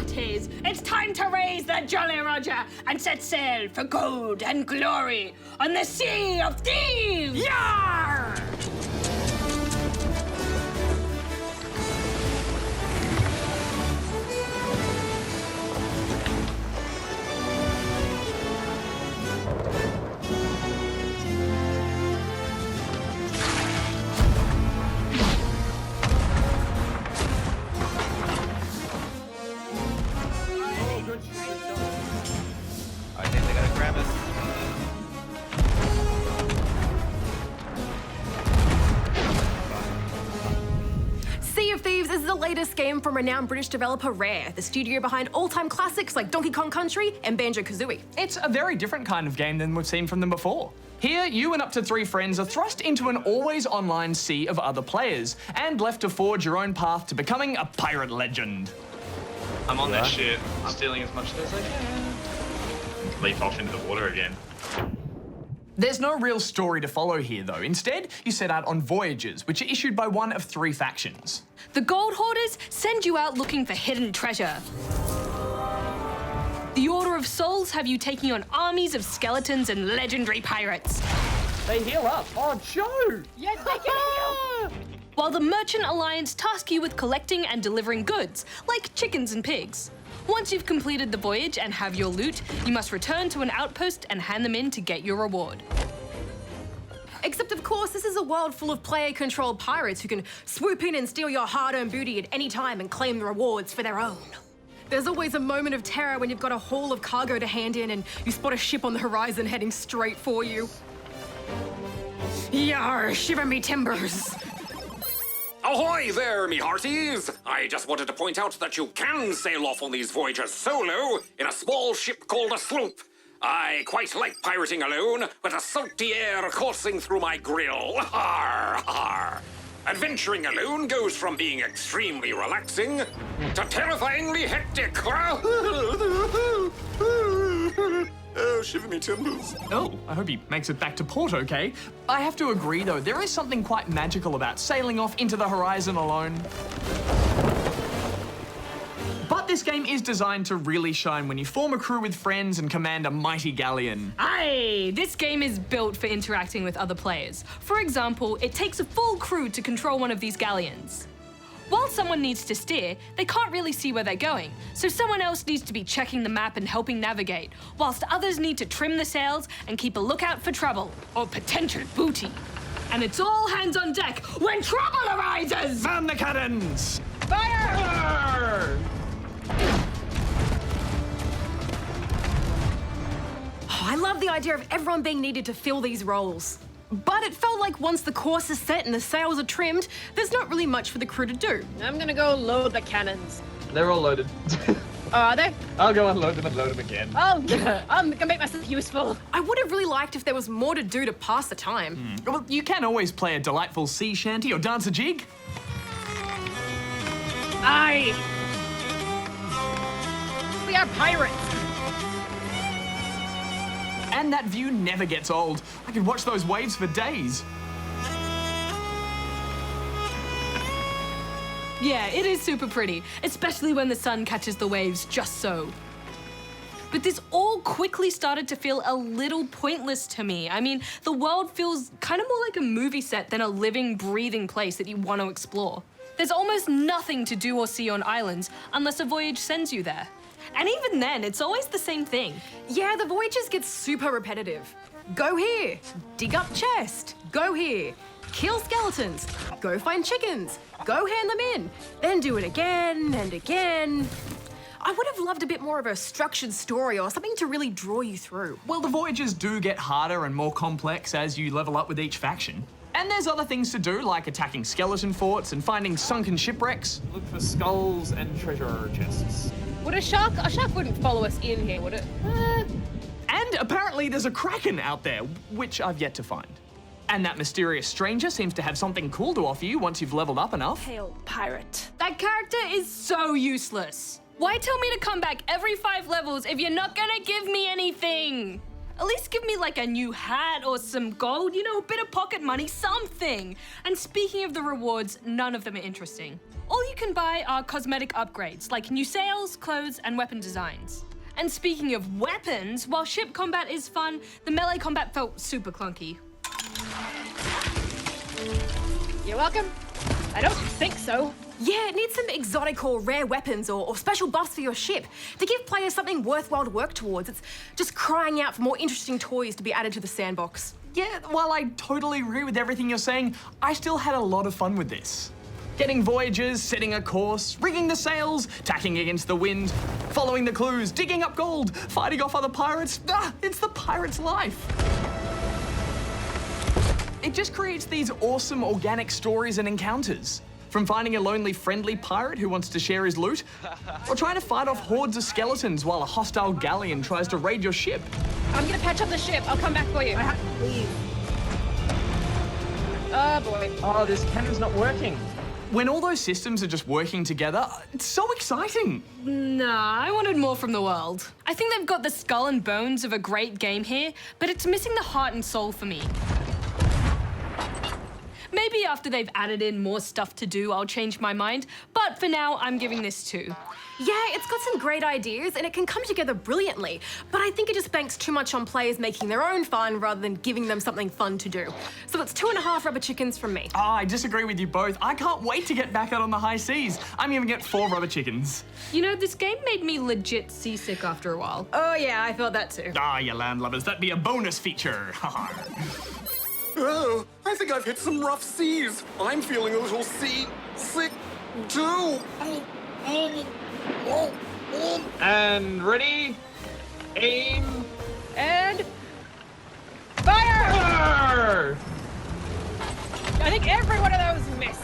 hearties, it's time to raise the Jolly Roger and set sail for gold and glory on the Sea of Thieves! Yar! I think they gotta grab us. Sea of Thieves is the latest game from renowned British developer Rare, the studio behind all-time classics like Donkey Kong Country and Banjo-Kazooie. It's a very different kind of game than we've seen from them before. Here, you and up to 3 friends are thrust into an always online sea of other players and left to forge your own path to becoming a pirate legend. I'm on that shit. I'm stealing as much as I can. Leap off into the water again. There's no real story to follow here, though. Instead, you set out on voyages, which are issued by one of 3 factions. The Gold Hoarders send you out looking for hidden treasure. The Order of Souls have you taking on armies of skeletons and legendary pirates. They heal up. Oh, Joe! Yes, they can heal! While the Merchant Alliance task you with collecting and delivering goods, like chickens and pigs. Once you've completed the voyage and have your loot, you must return to an outpost and hand them in to get your reward. Except, of course, this is a world full of player-controlled pirates who can swoop in and steal your hard-earned booty at any time and claim the rewards for their own. There's always a moment of terror when you've got a haul of cargo to hand in and you spot a ship on the horizon heading straight for you. Yar, shiver me timbers. Ahoy there, me hearties! I just wanted to point out that you can sail off on these voyages solo in a small ship called a sloop. I quite like pirating alone, with a salty air coursing through my grill. Har, har. Adventuring alone goes from being extremely relaxing to terrifyingly hectic. Oh, shiver me timbers. Oh, I hope he makes it back to port okay. I have to agree, though, there is something quite magical about sailing off into the horizon alone. But this game is designed to really shine when you form a crew with friends and command a mighty galleon. Aye, this game is built for interacting with other players. For example, it takes a full crew to control one of these galleons. While someone needs to steer, they can't really see where they're going, so someone else needs to be checking the map and helping navigate, whilst others need to trim the sails and keep a lookout for trouble, or potential booty. And it's all hands on deck when trouble arises! Fan the cannons! Fire! Oh, I love the idea of everyone being needed to fill these roles. But it felt like once the course is set and the sails are trimmed, there's not really much for the crew to do. I'm gonna go load the cannons. They're all loaded. Oh, are they? I'll go unload them and load them again. Oh, I'm gonna make myself useful. I would have really liked if there was more to do to pass the time. Well, you can always play a delightful sea shanty or dance a jig. Aye. We are pirates. And that view never gets old. I could watch those waves for days. Yeah, it is super pretty, especially when the sun catches the waves just so. But this all quickly started to feel a little pointless to me. I mean, the world feels kind of more like a movie set than a living, breathing place that you want to explore. There's almost nothing to do or see on islands unless a voyage sends you there. And even then, it's always the same thing. Yeah, the voyages get super repetitive. Go here, dig up chest, go here, kill skeletons, go find chickens, go hand them in, then do it again and again. I would have loved a bit more of a structured story or something to really draw you through. Well, the voyages do get harder and more complex as you level up with each faction. And there's other things to do, like attacking skeleton forts and finding sunken shipwrecks. Look for skulls and treasure chests. Would a shark wouldn't follow us in here, would it? And apparently there's a kraken out there, which I've yet to find. And that mysterious stranger seems to have something cool to offer you once you've leveled up enough. Hail, pirate. That character is so useless. Why tell me to come back every 5 levels if you're not gonna give me anything? At least give me like a new hat or some gold, you know, a bit of pocket money, something. And speaking of the rewards, none of them are interesting. All you can buy are cosmetic upgrades, like new sails, clothes, and weapon designs. And speaking of weapons, while ship combat is fun, the melee combat felt super clunky. You're welcome. I don't think so. Yeah, it needs some exotic or rare weapons or special buffs for your ship to give players something worthwhile to work towards. It's just crying out for more interesting toys to be added to the sandbox. Yeah, while I totally agree with everything you're saying, I still had a lot of fun with this. Getting voyages, setting a course, rigging the sails, tacking against the wind, following the clues, digging up gold, fighting off other pirates. It's the pirate's life. It just creates these awesome organic stories and encounters. From finding a lonely friendly pirate who wants to share his loot, or trying to fight off hordes of skeletons while a hostile galleon tries to raid your ship. I'm gonna patch up the ship. I'll come back for you. I have to leave. Oh boy. Oh, this cannon's not working. When all those systems are just working together, it's so exciting. Nah, I wanted more from the world. I think they've got the skull and bones of a great game here, but it's missing the heart and soul for me. Maybe after they've added in more stuff to do, I'll change my mind, but for now, I'm giving this 2. Yeah, it's got some great ideas and it can come together brilliantly, but I think it just banks too much on players making their own fun rather than giving them something fun to do. So it's 2.5 rubber chickens from me. I disagree with you both. I can't wait to get back out on the high seas. I'm gonna get 4 rubber chickens. You know, this game made me legit seasick after a while. Oh yeah, I felt that too. You landlubbers, that'd be a bonus feature. Oh, I think I've hit some rough seas. I'm feeling a little sea sick too. And ready, aim, And fire! fire! I think every one of those missed.